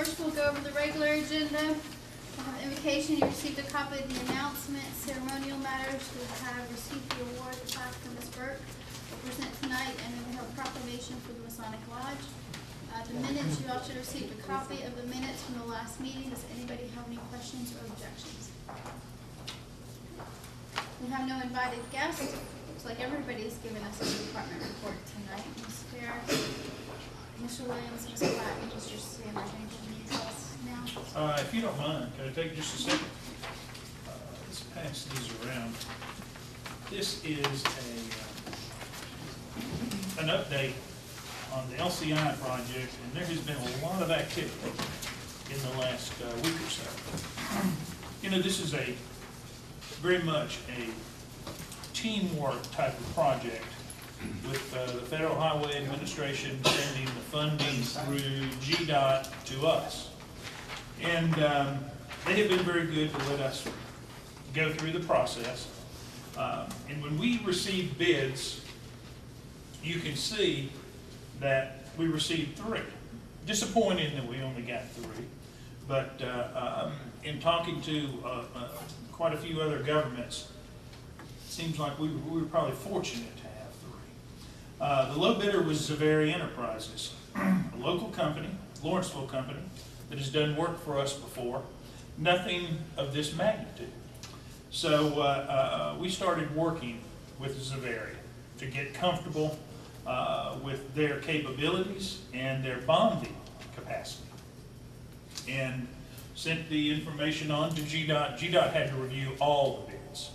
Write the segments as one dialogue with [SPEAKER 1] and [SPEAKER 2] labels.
[SPEAKER 1] First, we'll go over the regular agenda. We'll have invocation. You received a copy of the announcement. Ceremonial matters. We have received the award, the plaque from Ms. Burke. We'll present tonight, and then we have a proclamation for the Masonic Lodge. The minutes, you all should have received a copy of the minutes from the last meeting. Does anybody have any questions or objections? We have no invited guests. Looks like everybody's given us a department report tonight. Ms. Ferris, Mr. Williams, Ms. Platt, and Mr. Sanders. Anything you tell us now?
[SPEAKER 2] If you don't mind, can I take just a second? Let's pass these around. This is an update on the LCI project, and there has been a lot of activity in the last week or so. You know, this is very much a teamwork type of project with the Federal Highway Administration sending the funding through GDOT to us. And they have been very good to let us go through the process. And when we receive bids, you can see that we received 3. Disappointing that we only got 3, but in talking to quite a few other governments, it seems like we were probably fortunate to have 3. The low bidder was Zaveri Enterprises, a local company, Lawrenceville company, that has done work for us before, nothing of this magnitude. So we started working with Zaveri to get comfortable with their capabilities and their bonding capacity, and sent the information on to GDOT. GDOT had to review all the bids,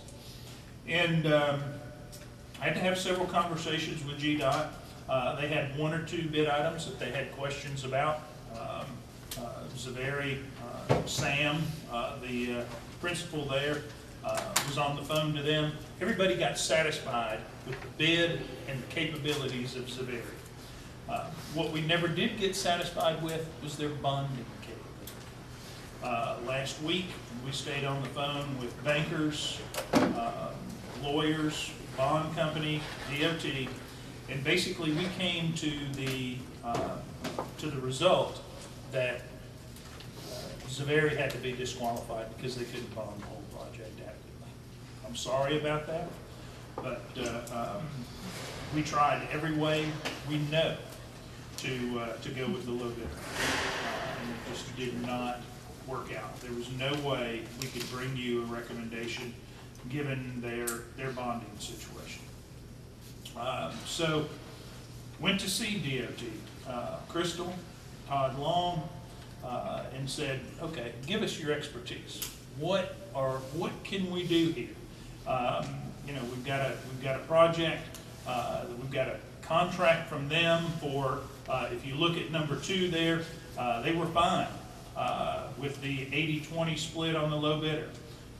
[SPEAKER 2] and I had to have several conversations with GDOT. They had 1 or 2 bid items that they had questions about. Zaveri, Sam, the principal there, was on the phone to them. Everybody got satisfied with the bid and the capabilities of Zaveri. What we never did get satisfied with was their bonding capability. Last week, we stayed on the phone with bankers, lawyers, bond company, DOT, and basically we came to the result that Zaveri had to be disqualified because they couldn't bond the whole project adequately. I'm sorry about that, but we tried every way we know to go with the low bidder, and it just did not work out. There was no way we could bring you a recommendation given their bonding situation. So went to see DOT, Crystal, Todd Long, and said, okay, give us your expertise. What can we do here? You know, we've got a project, we've got a contract from them for, if you look at number 2 there, they were fine with the 80-20 split on the low bidder.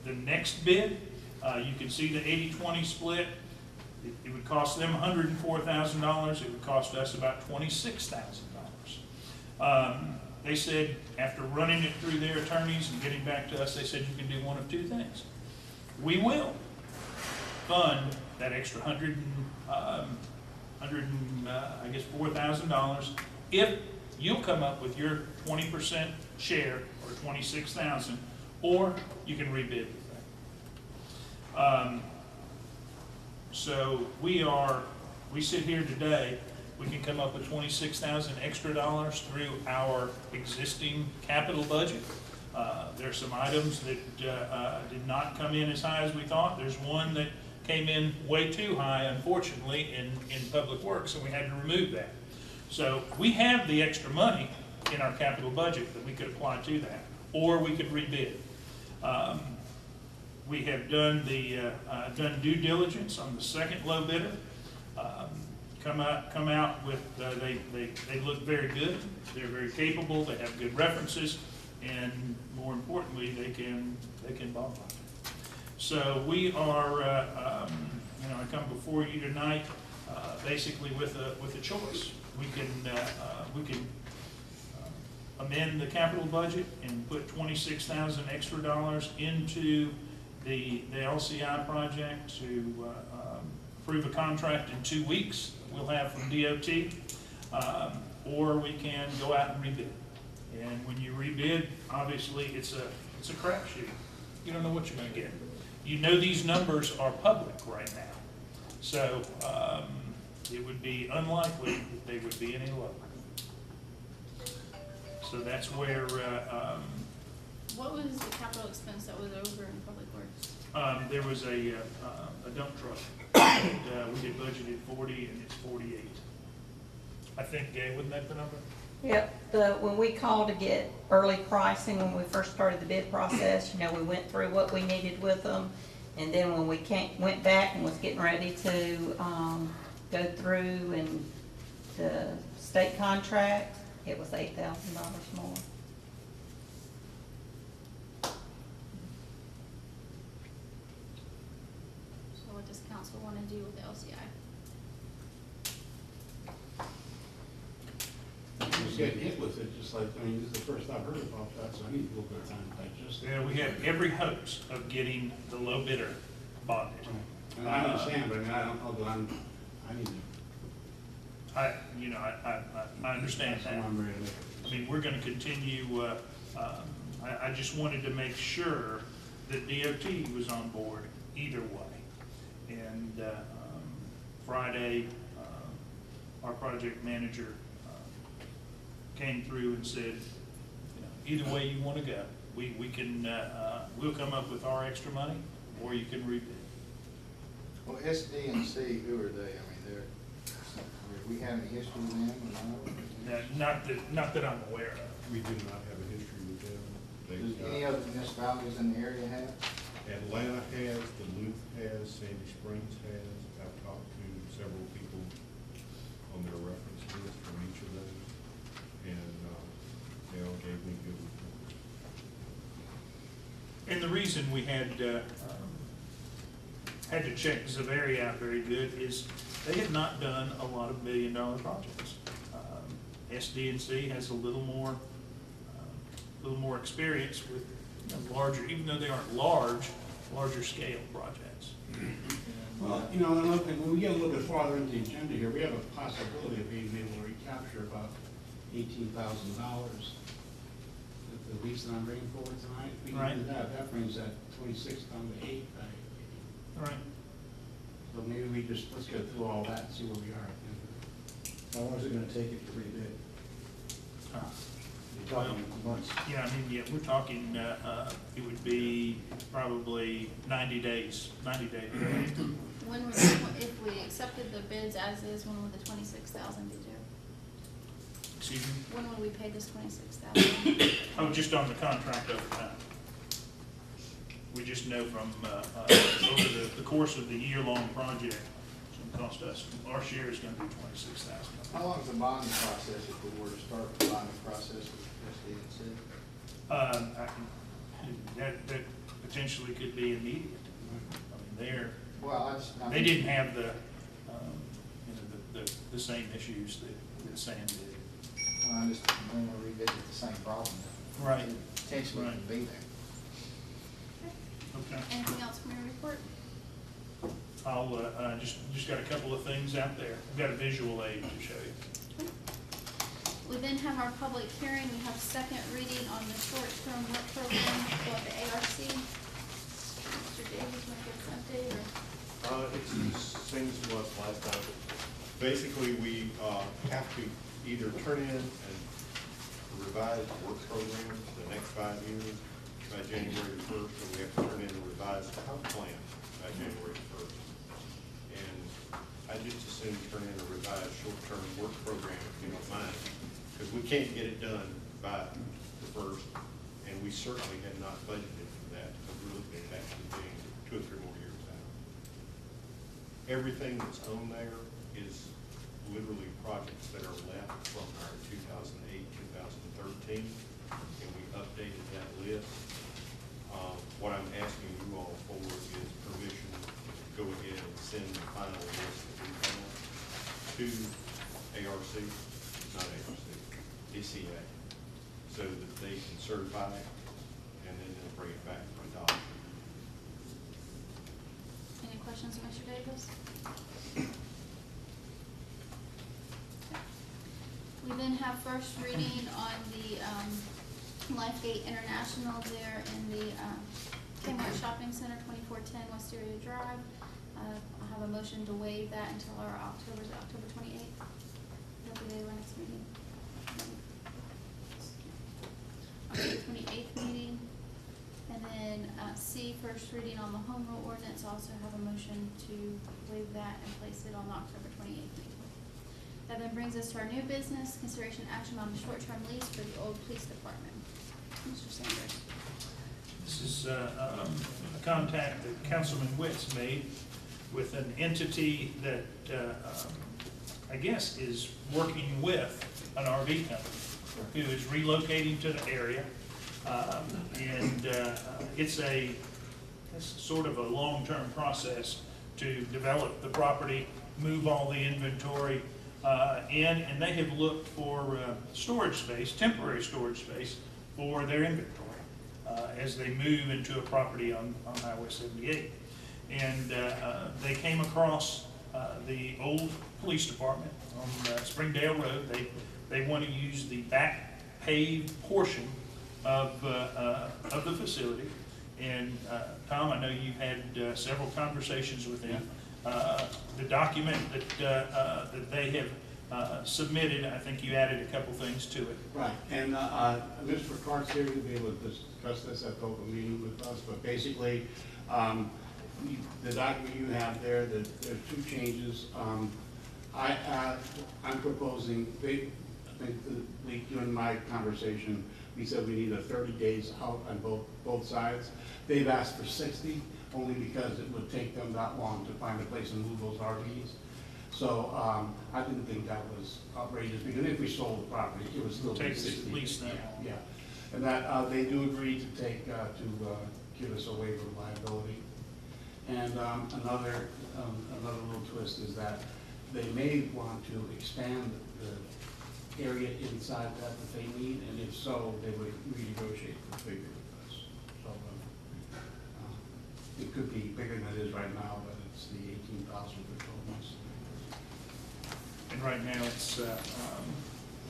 [SPEAKER 2] The next bid, you can see the 80-20 split. It would cost them $104,000. It would cost us about $26,000. They said, after running it through their attorneys and getting back to us, they said you can do one of 2 things. We will fund that extra $4,000 if you'll come up with your 20% share, or $26,000, or you can rebid with that. So we sit here today. We can come up with $26,000 extra through our existing capital budget. There are some items that did not come in as high as we thought. There's one that came in way too high, unfortunately, in Public Works, and we had to remove that. So we have the extra money in our capital budget that we could apply to that, or we could rebid. We have done due diligence on the second low bidder. Come out with they look very good. They're very capable. They have good references, and more importantly, they can bond. So we are, I come before you tonight, basically with a choice. We can amend the capital budget and put $26,000 extra into the LCI project to approve a contract in 2 weeks we'll have from DOT, or we can go out and rebid. And when you rebid, obviously, it's a crapshoot. You don't know what you're gonna get. You know these numbers are public right now. So, it would be unlikely that they would be any lower. So that's where,
[SPEAKER 1] What was the capital expense that was over in Public Works?
[SPEAKER 2] there was a dump truck. And, we had budgeted 40 and it's 48. I think, Gay, wasn't that the number?
[SPEAKER 3] Yep, when we called to get early pricing, when we first started the bid process, we went through what we needed with them. And then when we went back and was getting ready to, go through and the state contract, it was $8,000 more.
[SPEAKER 1] So what does council want to do with the LCI?
[SPEAKER 4] Just getting hit with it, just like, I mean, this is the first I've heard about that, so I need a little bit of time to digest it.
[SPEAKER 2] Yeah, we had every hopes of getting the low bidder bonded.
[SPEAKER 4] And I understand, but I mean, I don't know that I need to.
[SPEAKER 2] I understand that.
[SPEAKER 4] I'm ready to make
[SPEAKER 2] I mean, we're gonna continue, I just wanted to make sure that DOT was on board either way. And, Friday, our project manager, came through and said, either way you wanna go, we can, we'll come up with our extra money, or you can rebid.
[SPEAKER 5] Well, SD&C, who are they? I mean, do we have any history with them or not?
[SPEAKER 2] Not that I'm aware of.
[SPEAKER 6] We do not have a history with them.
[SPEAKER 5] Does
[SPEAKER 6] They've
[SPEAKER 5] any
[SPEAKER 6] got-
[SPEAKER 5] other municipalities in the area have?
[SPEAKER 6] Atlanta has, Duluth has, Sandy Springs has. I've talked to several people on their reference list from each of those, and they all gave me good reports.
[SPEAKER 2] And the reason we had to check Zaveri out very good is they had not done a lot of million-dollar projects. SD&C has a little more experience with larger, even though they aren't larger scale projects.
[SPEAKER 4] Well, another thing, when we get a little bit farther into the agenda here, we have a possibility of being able to recapture about $18,000. The lease that I'm bringing forward tonight, we
[SPEAKER 2] Right.
[SPEAKER 4] can do that. That brings that 26 down to 8.
[SPEAKER 2] All right.
[SPEAKER 4] So maybe let's go through all that and see where we are at the end of it.
[SPEAKER 5] How long is it gonna take it to rebid? You're talking months.
[SPEAKER 2] Yeah, I mean, yeah, we're talking, it would be probably 90 days.
[SPEAKER 1] When would, if we accepted the bids as is, when would the 26,000 be due?
[SPEAKER 2] Excuse me?
[SPEAKER 1] When would we pay this 26,000?
[SPEAKER 2] Oh, just on the contract over time. We just know from, over the course of the year-long project, it's gonna cost us, our share is gonna be 26,000.
[SPEAKER 5] How long is the bonding process if we were to start the bonding process with SD&C?
[SPEAKER 2] That potentially could be immediate. I mean,
[SPEAKER 5] Well,
[SPEAKER 2] they didn't have the same issues that Sam did.
[SPEAKER 5] I just don't want to revisit the same problem.
[SPEAKER 2] Right.
[SPEAKER 5] Potentially
[SPEAKER 2] Right.
[SPEAKER 5] could be there.
[SPEAKER 2] Okay.
[SPEAKER 1] Anything else from your report?
[SPEAKER 2] I'll, just got a couple of things out there. I've got a visual aid to show you.
[SPEAKER 1] We then have our public hearing. We have second reading on the short-term work program for the ARC. Mr. Davis, want to give us an update, or?
[SPEAKER 6] It's the same as it was last time. Basically, we have to either turn in a revised work program for the next 5 years by January 1st, or we have to turn in a revised comp plan by January 1st. And I just assume turn in a revised short-term work program, if you don't mind, because we can't get it done by the 1st, and we certainly had not budgeted for that, because we're looking at actually being 2 or 3 more years out. Everything that's on there is literally projects that are left from our 2008, 2013, and we updated that list. What I'm asking you all for is permission to go ahead and send the final list that we have to ARC, not ARC, DCA, so that they can certify it, and then they'll bring it back for adoption.
[SPEAKER 1] Any questions, Mr. Davis? We then have first reading on the Lifegate International there in the Kmart Shopping Center, 2410 Wisteria Drive. I have a motion to waive that until our October 28th. That'll be our next meeting. October 28th meeting. And then C, first reading on the home rule ordinance, also have a motion to waive that and place it on the October 28th meeting. That then brings us to our new business, consideration action on the short-term lease for the old police department. Mr. Sanders.
[SPEAKER 2] This is a contact that Councilman Witts made with an entity that I guess is working with an RV company who is relocating to the area. And it's sort of a long-term process to develop the property, move all the inventory in, and they have looked for storage space, temporary storage space for their inventory as they move into a property on Highway 78. And they came across the old police department on Springdale Road. They want to use the back paved portion of the facility. And Tom, I know you've had several conversations with them. The document that they have submitted, I think you added a couple things to it.
[SPEAKER 4] Right, and Mr. Clark's here to be able to discuss this at the open meeting with us, but basically, the document you have there, there's two changes. I'm proposing, I think during my conversation, we said we need a 30 days out on both sides. They've asked for 60, only because it would take them that long to find a place to move those RVs. So I didn't think that was outrageous, because if we sold the property, it would still be 60.
[SPEAKER 2] At least that.
[SPEAKER 4] Yeah, and that they do agree to take, to give us a waiver of liability. And another little twist is that they may want to expand the area inside that they need, and if so, they would renegotiate the figure with us. So it could be bigger than it is right now, but it's the 18,000 for 12 months.
[SPEAKER 2] And right now, it's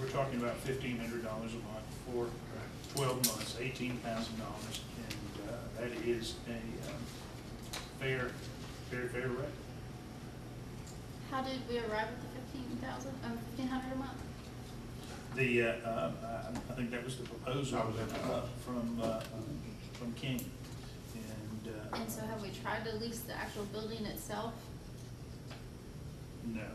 [SPEAKER 2] we're talking about $1,500 a month for 12 months, $18,000, and that is a fair rate.
[SPEAKER 1] How did we arrive at the 1,500 a month?
[SPEAKER 2] I think that was the proposal from King.
[SPEAKER 1] And so have we tried to lease the actual building itself?
[SPEAKER 2] No.
[SPEAKER 1] Okay.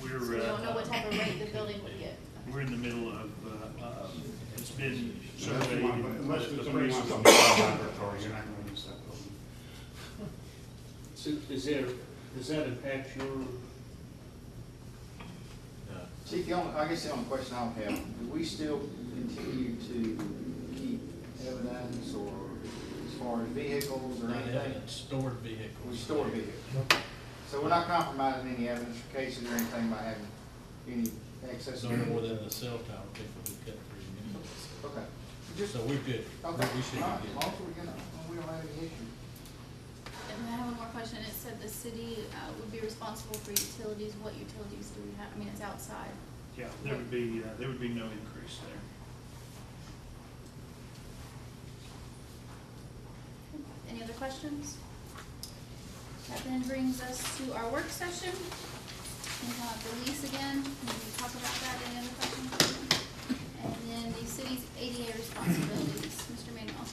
[SPEAKER 1] So we don't know what type of rate the building would get?
[SPEAKER 2] We're in the middle of, it's been surveyed.
[SPEAKER 4] Unless
[SPEAKER 2] the
[SPEAKER 4] somebody
[SPEAKER 2] price
[SPEAKER 4] wants
[SPEAKER 2] is-
[SPEAKER 4] something in the laboratory, you're not going to use that building.
[SPEAKER 7] So does that impact your?
[SPEAKER 5] Chief, I guess the only question I'll have, do we still continue to keep evidence or as far as vehicles or anything?
[SPEAKER 7] Stored vehicles.
[SPEAKER 5] We store vehicles. So we're not compromising any evidence for cases or anything by having any excess.
[SPEAKER 7] No more than the cell tower people who cut through minutes.
[SPEAKER 5] Okay. Just,
[SPEAKER 7] So we're good.
[SPEAKER 5] okay.
[SPEAKER 7] We should
[SPEAKER 5] All right.
[SPEAKER 7] be
[SPEAKER 5] As
[SPEAKER 7] good.
[SPEAKER 5] long as we're, we don't have any issue.
[SPEAKER 1] And I have one more question. It said the city would be responsible for utilities. What utilities do we have? I mean, it's outside.
[SPEAKER 2] Yeah, there would be no increase there.
[SPEAKER 1] Any other questions? That then brings us to our work session. We have the lease again. Can we talk about that? Any other questions? And then the city's ADA responsibilities. Mr. Manuel.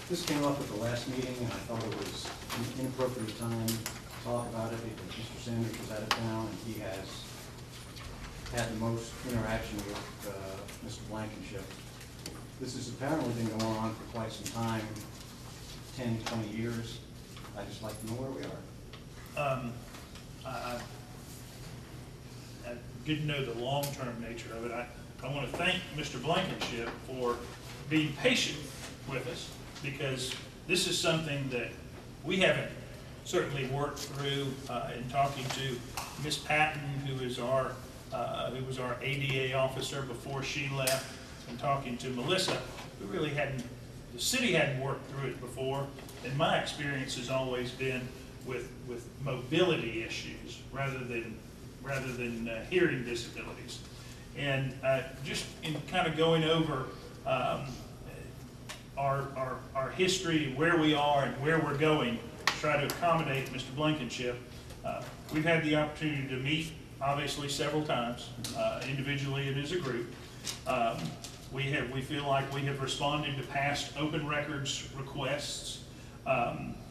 [SPEAKER 8] This came up at the last meeting, and I thought it was an inappropriate time to talk about it because Mr. Sanders was out of town, and he has had the most interaction with Mr. Blankenship. This has apparently been going on for quite some time, 10, 20 years. I'd just like to know where we are.
[SPEAKER 2] Good to know the long-term nature of it. I want to thank Mr. Blankenship for being patient with us, because this is something that we haven't certainly worked through in talking to Miss Patton, who was our ADA officer before she left, and talking to Melissa, who really the city hadn't worked through it before. And my experience has always been with mobility issues rather than hearing disabilities. And just in kind of going over our history, where we are and where we're going, to try to accommodate Mr. Blankenship. We've had the opportunity to meet, obviously, several times, individually and as a group. We feel like we have responded to past open records requests,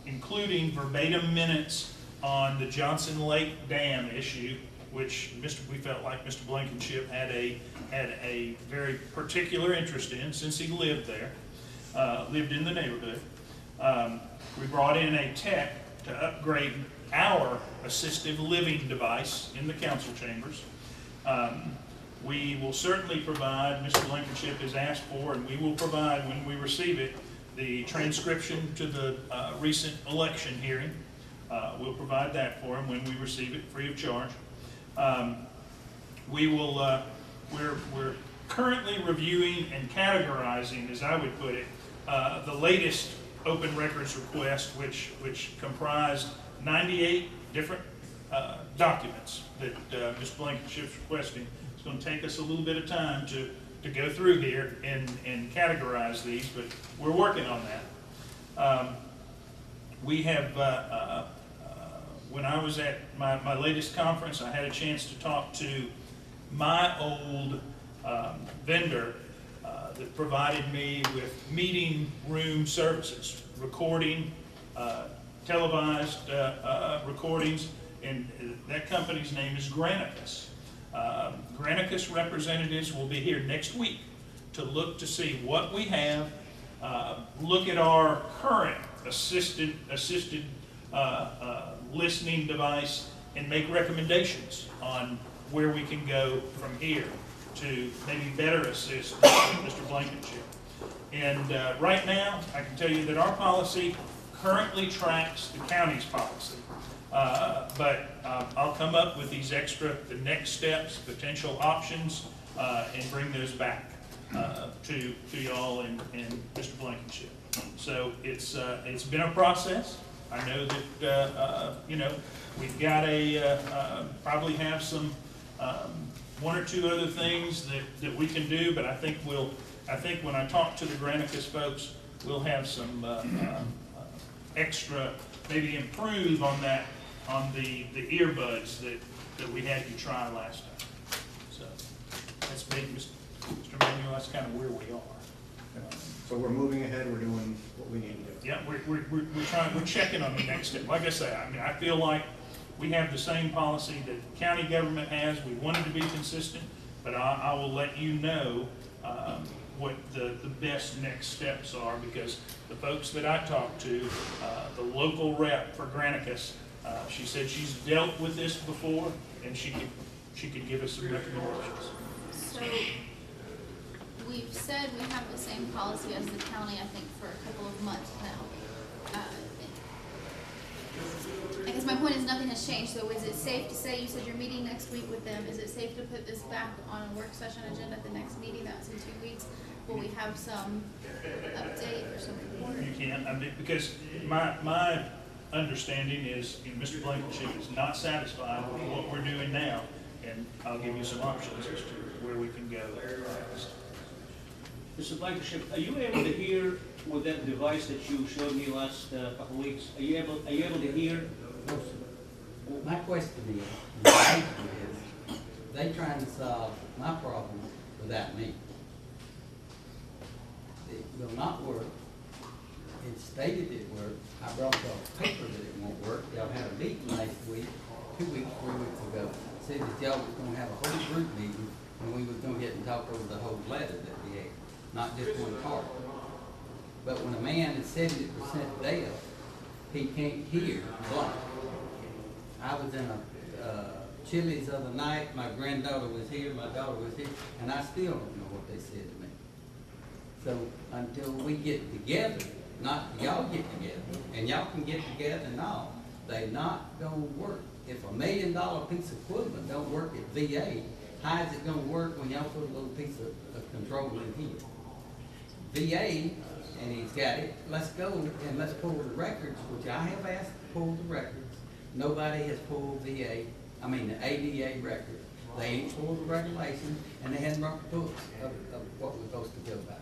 [SPEAKER 2] including verbatim minutes on the Johnson Lake Dam issue, which we felt like Mr. Blankenship had a very particular interest in since he lived there, lived in the neighborhood. We brought in a tech to upgrade our assistive living device in the council chambers. We will certainly provide, Mr. Blankenship has asked for, and we will provide when we receive it, the transcription to the recent election hearing. We'll provide that for him when we receive it, free of charge. We're currently reviewing and categorizing, as I would put it, the latest open records request, which comprised 98 different documents that Ms. Blankenship's requesting. It's going to take us a little bit of time to go through here and categorize these, but we're working on that. We have, when I was at my latest conference, I had a chance to talk to my old vendor that provided me with meeting room services, recording, televised recordings, and that company's name is Granicus. Granicus representatives will be here next week to look to see what we have, look at our current assisted listening device, and make recommendations on where we can go from here to maybe better assist Mr. Blankenship. And right now, I can tell you that our policy currently tracks the county's policy. But I'll come up with these the next steps, potential options, and bring those back to y'all and Mr. Blankenship. So it's been a process. I know that we've got probably have some one or two other things that we can do, but I think when I talk to the Granicus folks, we'll have some extra, maybe improve on that, on the earbuds that we had you try last time. So that's big, Mr. Manuel, that's kind of where we are.
[SPEAKER 8] So we're moving ahead, we're doing what we need to do.
[SPEAKER 2] Yeah, we're checking on the next step. Like I say, I mean, I feel like we have the same policy that the county government has. We wanted to be consistent, but I will let you know what the best next steps are, because the folks that I talked to, the local rep for Granicus, she said she's dealt with this before, and she could give us some recommendations.
[SPEAKER 1] So we've said we have the same policy as the county, I think, for a couple of months now. I guess my point is nothing has changed. So is it safe to say, you said you're meeting next week with them, is it safe to put this back on a work session agenda at the next meeting? That's in 2 weeks. Will we have some update or some report?
[SPEAKER 2] You can, I mean, because my understanding is Mr. Blankenship is not satisfied with what we're doing now, and I'll give you some options as to where we can go next.
[SPEAKER 7] Mr. Blankenship, are you able to hear with that device that you showed me last couple of weeks? Are you able to hear?
[SPEAKER 9] My question is, they trying to solve my problem without me. It will not work. It stated it worked. I brought y'all paper that it won't work. Y'all had a meeting last week, 2 weeks, 3 weeks ago. Said that y'all was gonna have a whole group meeting, and we was gonna get and talk over the whole letter that we had, not just one part. But when a man is 70% deaf, he can't hear blank. I was in a Chili's the other night, my granddaughter was here, my daughter was here, and I still don't know what they said to me. So until we get together, not y'all get together, and y'all can get together and all, they not gonna work. If $1 million piece of equipment don't work at VA, how is it gonna work when y'all put a little piece of control in here? VA, and he's got it, let's go and let's pull the records, which I have asked to pull the records. Nobody has pulled the ADA records. They ain't pulled the regulations, and they hadn't brought the books of what we're supposed to go by.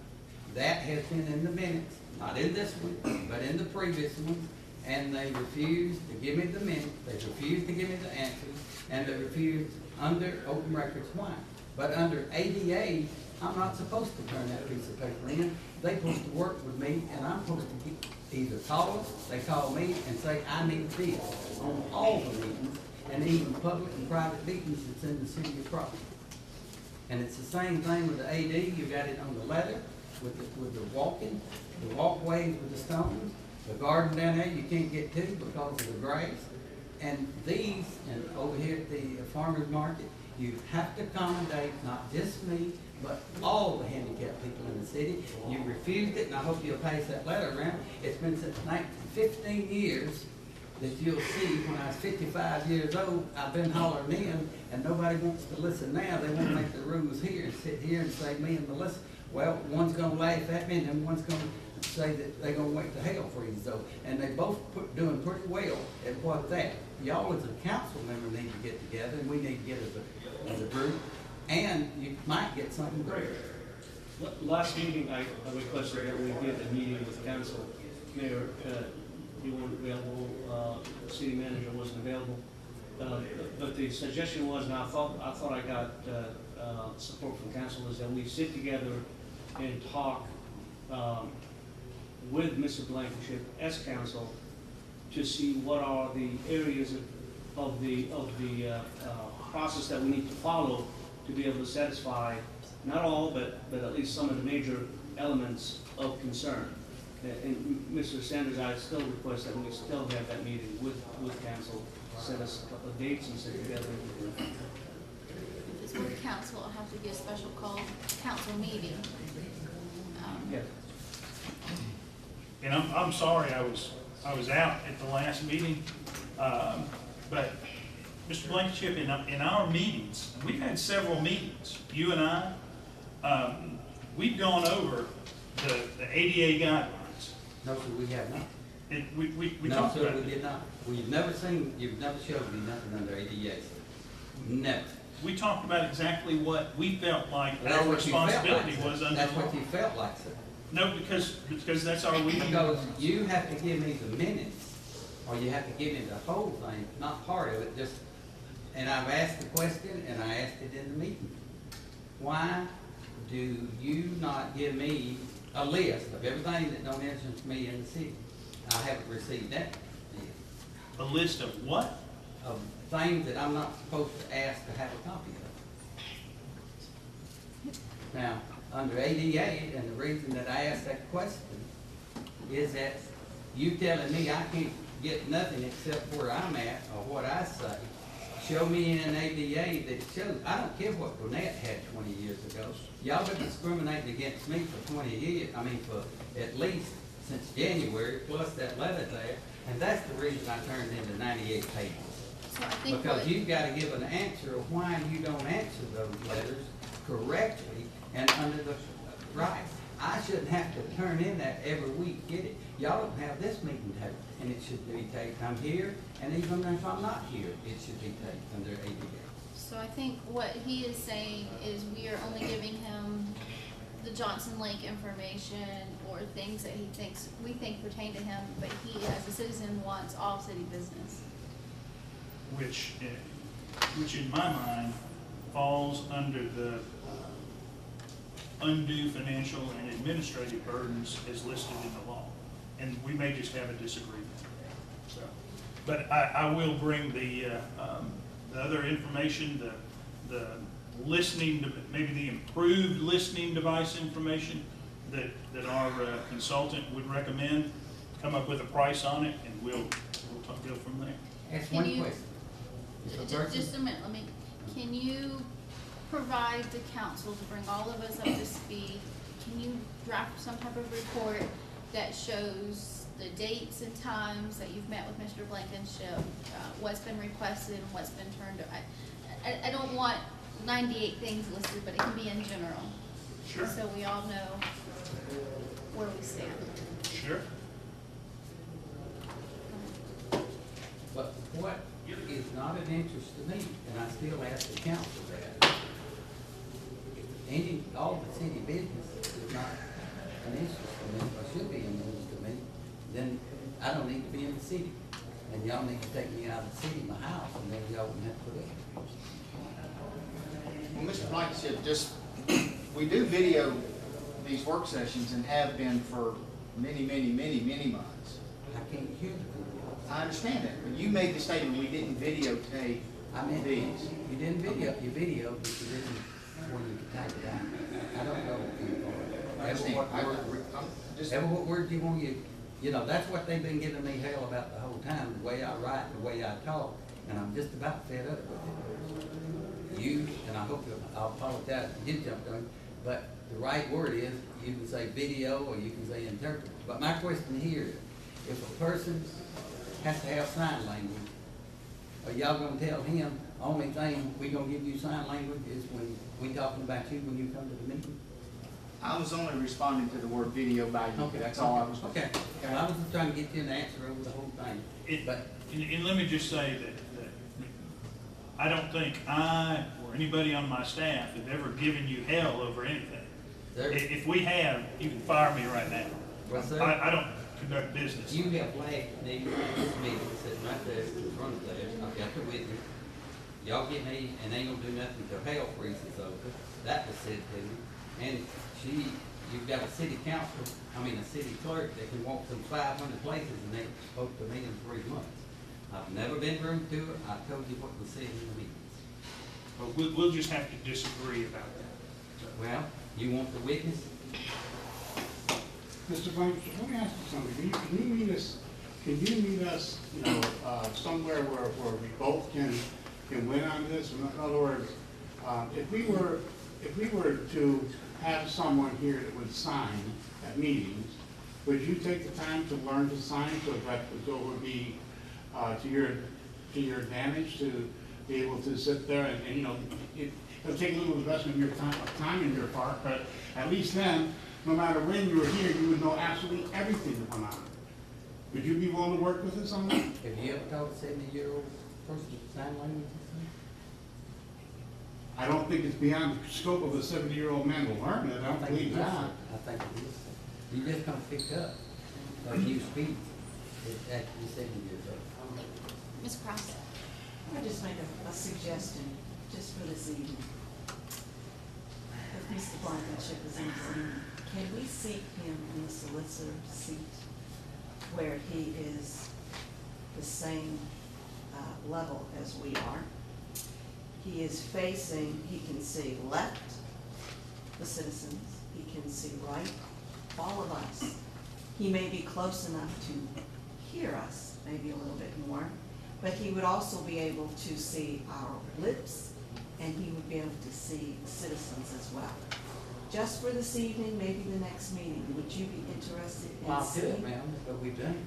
[SPEAKER 9] That has been in the minutes, not in this one, but in the previous one, and they refused to give me the minutes, they refused to give me the answers, and they refused under open records why. But under ADA, I'm not supposed to turn that piece of paper in. They're supposed to work with me, and I'm supposed to either call us, they call me and say, I need this on all the meetings, and even public and private meetings that's in the city of Crawford. And it's the same thing with the AD, you got it on the letter, with the walking, the walkways with the stones, the garden down there you can't get to because of the grass. And these, and over here at the farmer's market, you have to accommodate not just me, but all the handicapped people in the city. You refused it, and I hope you'll pass that letter around. It's been since 15 years that you'll see when I was 55 years old, I've been hollering in, and nobody wants to listen now. They want to make the rules here and sit here and say me and Melissa. Well, one's gonna laugh at me, and then one's gonna say that they're gonna wait to hell freeze though. And they both doing pretty well at what that. Y'all as a council member need to get together, and we need to get as a group, and you might get something great.
[SPEAKER 7] Last meeting, I requested that we get a meeting with council. Mayor, you weren't available, the city manager wasn't available. But the suggestion was, and I thought I got support from council, is that we sit together and talk with Mr. Blankenship as council to see what are the areas of the process that we need to follow to be able to satisfy not all, but at least some of the major elements of concern. And Mr. Sanders, I still request that we still have that meeting with council, set us a couple of dates and sit together.
[SPEAKER 1] If it's with council, I'll have to get a special call council meeting.
[SPEAKER 7] Yeah.
[SPEAKER 2] And I'm sorry I was out at the last meeting, but Mr. Blankenship, in our meetings, and we've had several meetings, you and I, we've gone over the ADA guidelines.
[SPEAKER 9] No, sir, we have not.
[SPEAKER 2] And we
[SPEAKER 9] No,
[SPEAKER 2] talked
[SPEAKER 9] sir,
[SPEAKER 2] about
[SPEAKER 9] we
[SPEAKER 2] it.
[SPEAKER 9] did not. You've never showed me nothing under ADA, sir. Never.
[SPEAKER 2] We talked about exactly what we felt like
[SPEAKER 9] That's
[SPEAKER 2] our
[SPEAKER 9] what you felt like,
[SPEAKER 2] responsibility
[SPEAKER 9] sir.
[SPEAKER 2] was under
[SPEAKER 9] That's
[SPEAKER 2] the law.
[SPEAKER 9] what you felt like, sir.
[SPEAKER 2] No, because that's our leading.
[SPEAKER 9] Because you have to give me the minutes, or you have to give me the whole thing, not part of it, just, and I've asked the question, and I asked it in the meeting. Why do you not give me a list of everything that don't interest me in the city? I haven't received that yet.
[SPEAKER 2] A list of what?
[SPEAKER 9] Of things that I'm not supposed to ask to have a copy of. Now, under ADA, and the reason that I asked that question is that you telling me I can't get nothing except where I'm at or what I say. Show me in an ADA that shows, I don't care what Gwinnett had 20 years ago. Y'all been discriminating against me for 20 years, for at least since January, plus that letter there, and that's the reason I turned into 98 pages.
[SPEAKER 1] So I think
[SPEAKER 9] Because
[SPEAKER 1] what,
[SPEAKER 9] you've gotta give an answer of why you don't answer those letters correctly and under the right. I shouldn't have to turn in that every week, get it. Y'all don't have this meeting taped, and it should be taped. I'm here, and even if I'm not here, it should be taped under ADA.
[SPEAKER 1] so I think what he is saying is we are only giving him the Johnson Lake information or things that we think pertain to him, but he as a citizen wants all city business.
[SPEAKER 2] Which in my mind falls under the undue financial and administrative burdens as listed in the law. And we may just have a disagreement. So, but I will bring the other information, the listening, maybe the improved listening device information that our consultant would recommend, come up with a price on it, and we'll go from there.
[SPEAKER 9] Ask
[SPEAKER 1] Can
[SPEAKER 9] one
[SPEAKER 1] you-
[SPEAKER 9] question. Mr. Burton?
[SPEAKER 1] Just a minute, can you provide the council to bring all of us up to speed? Can you draft some type of report that shows the dates and times that you've met with Mr. Blankenship, what's been requested and what's been turned, I don't want 98 things listed, but it can be in general.
[SPEAKER 2] Sure.
[SPEAKER 1] So we all know where we stand.
[SPEAKER 2] Sure.
[SPEAKER 9] But what is not an interest to me, and I still ask the council that, all the city business is not an issue to me, or should be an issue to me, then I don't need to be in the city. And y'all need to take me out of the city, my house, and then y'all wouldn't have to put up.
[SPEAKER 5] Well, Mr. Blankenship, just, we do video these work sessions and have been for many months.
[SPEAKER 9] I can't hear the video.
[SPEAKER 5] I understand that, but you made the statement we didn't videotape
[SPEAKER 9] I mean,
[SPEAKER 5] these.
[SPEAKER 9] you didn't video, you videoed, but you didn't, when you could type it out. I don't know.
[SPEAKER 5] I understand. I'm just,
[SPEAKER 9] Ever what word you want you know, that's what they've been giving me hell about the whole time, the way I write, the way I talk, and I'm just about fed up with it. You, and I hope I'll apologize if you jumped on, but the right word is, you can say video or you can say interpret. But my question here is, if a person has to have sign language, are y'all gonna tell him, only thing we gonna give you sign language is when we talking about you when you come to the meeting?
[SPEAKER 5] I was only responding to the word video by you, that's all I was.
[SPEAKER 9] Okay, well, I was just trying to get you an answer over the whole thing, but.
[SPEAKER 2] And let me just say that I don't think I or anybody on my staff have ever given you hell over anything.
[SPEAKER 9] Sir?
[SPEAKER 2] If we have, you can fire me right now.
[SPEAKER 9] Well, sir,
[SPEAKER 2] I don't conduct business.
[SPEAKER 9] you have flagged me at this meeting, sitting right there in front of there, I've got the witness. Y'all get me, and they ain't gonna do nothing till hell freezes over. That was said to me. And you've got a city council, a city clerk that can walk through 500 places and they spoke to me in 3 months. I've never been rude to it. I told you what was said in the meetings.
[SPEAKER 2] But we'll just have to disagree about that.
[SPEAKER 9] Well, you want the witness?
[SPEAKER 4] Mr. Blankenship, let me ask you something. Can you meet us, somewhere where we both can win on this? In other words, if we were to have someone here that would sign at meetings, would you take the time to learn to sign so it would be to your advantage to be able to sit there and it'll take a little investment of time in your part, but at least then, no matter when you were here, you would know absolutely everything that went on. Would you be willing to work with us on that?
[SPEAKER 9] Have you ever taught a 70-year-old person to sign language?
[SPEAKER 4] I don't think it's beyond the scope of a 70-year-old man to learn it. I don't believe that.
[SPEAKER 9] I think it is. You just don't pick up like you speak at 70 years old.
[SPEAKER 1] Ms. Cross?
[SPEAKER 10] I just make a suggestion, just for this evening. If Mr. Blankenship is in this evening, can we seat him in the solicitor's seat where he is the same level as we are? He is facing, he can see left, the citizens, he can see right, all of us. He may be close enough to hear us, maybe a little bit more, but he would also be able to see our lips, and he would be able to see citizens as well. Just for this evening, maybe the next meeting, would you be interested in
[SPEAKER 9] Well, I'll do it,
[SPEAKER 10] seeing?
[SPEAKER 9] ma'am, that's what we've done.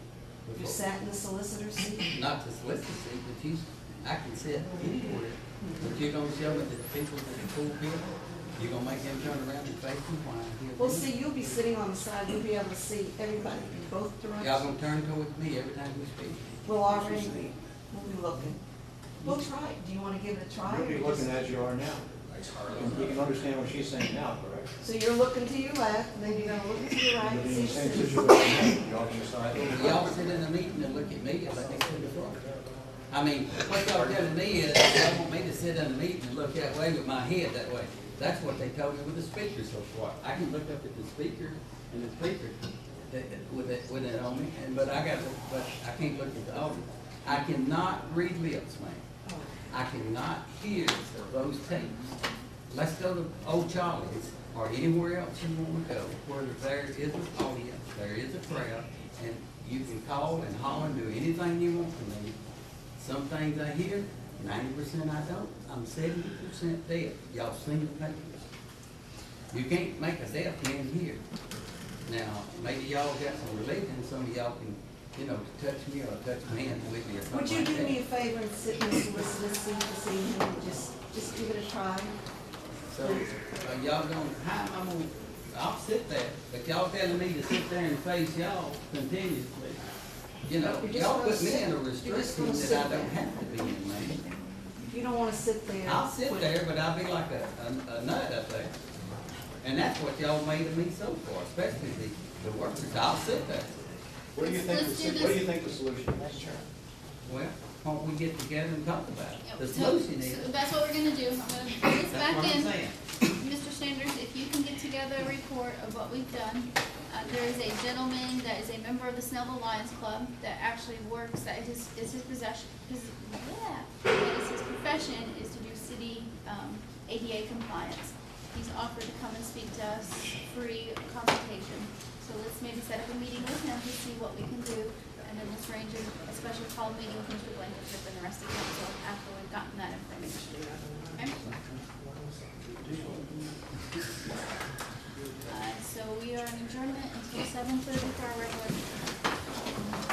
[SPEAKER 10] You
[SPEAKER 9] before.
[SPEAKER 10] sat in the solicitor's seat?
[SPEAKER 9] Not the solicitor seat, but I can sit anywhere. But you're gonna show me that the people that are cool here, you're gonna make them turn around and face me while I'm here.
[SPEAKER 10] Well, see, you'll be sitting on the side, you'll be able to see everybody in both
[SPEAKER 9] Y'all
[SPEAKER 10] directions.
[SPEAKER 9] gonna turn towards me every time we speak.
[SPEAKER 10] We'll already, we'll be looking. We'll try it. Do you want to give it a try?
[SPEAKER 8] You'll be
[SPEAKER 10] or just-
[SPEAKER 8] looking as you are now. You can understand what she's saying now, correct?
[SPEAKER 10] So you're looking to your left, then you're gonna look to your right,
[SPEAKER 8] You'll be
[SPEAKER 10] see
[SPEAKER 8] in the same
[SPEAKER 10] citizens.
[SPEAKER 8] situation now. Y'all decide.
[SPEAKER 9] Y'all sit in a meeting and look at me and let me sit in the front. I mean, what y'all telling me is, y'all want me to sit in a meeting and look that way with my head that way. That's what they told me with the speaker so far. I can look up at the speaker and the speaker with it on me, but I can't look at the audience. I cannot read lips, man. I cannot hear those tapes. Let's go to Old Charlie's or anywhere else you want to go where there is an audience, there is a crowd, and you can call and holler and do anything you want to me. Some things I hear, 90% I don't. I'm 70% deaf. Y'all seen the papers. You can't make a deaf man hear. Now, maybe y'all got some religion, some of y'all can, touch me or touch my hand with me or something
[SPEAKER 10] Would you
[SPEAKER 9] like
[SPEAKER 10] do
[SPEAKER 9] that.
[SPEAKER 10] me a favor and sit in the solicitor's seat this evening and just give it a try?
[SPEAKER 9] So, y'all I'll sit there, but y'all telling me to sit there and face y'all continuously.
[SPEAKER 10] You're just
[SPEAKER 9] Y'all
[SPEAKER 10] gonna
[SPEAKER 9] put me
[SPEAKER 10] sit.
[SPEAKER 9] in a
[SPEAKER 10] You're just
[SPEAKER 9] restriction
[SPEAKER 10] gonna
[SPEAKER 9] that
[SPEAKER 10] sit
[SPEAKER 9] I don't
[SPEAKER 10] there.
[SPEAKER 9] have to be in, man.
[SPEAKER 10] You don't wanna sit there.
[SPEAKER 9] I'll sit
[SPEAKER 10] with-
[SPEAKER 9] there, but I'll be like a nut up there. And that's what y'all made of me so far, especially the workers. I'll sit there.
[SPEAKER 5] What do you think,
[SPEAKER 1] Let's do
[SPEAKER 5] what do
[SPEAKER 1] this.
[SPEAKER 5] you think the solution is?
[SPEAKER 9] Well, why don't we get together and talk about it? The
[SPEAKER 1] So-
[SPEAKER 9] solution
[SPEAKER 1] so
[SPEAKER 9] is,
[SPEAKER 1] that's what we're gonna do. I'm gonna put this
[SPEAKER 9] that's
[SPEAKER 1] back
[SPEAKER 9] what I'm
[SPEAKER 1] in.
[SPEAKER 9] saying.
[SPEAKER 1] Mr. Sanders, if you can get together a report of what we've done. There is a gentleman that is a member of the Snellville Lions Club that actually works, that is his possession, that is his profession, is to do city, ADA compliance. He's offered to come and speak to us, free consultation. So let's maybe set up a meeting with him to see what we can do, and then let's arrange a special call meeting with Mr. Blankenship and the rest of the council after we've gotten that information. Okay? So we are in adjournment until 7:30 for our regular meeting.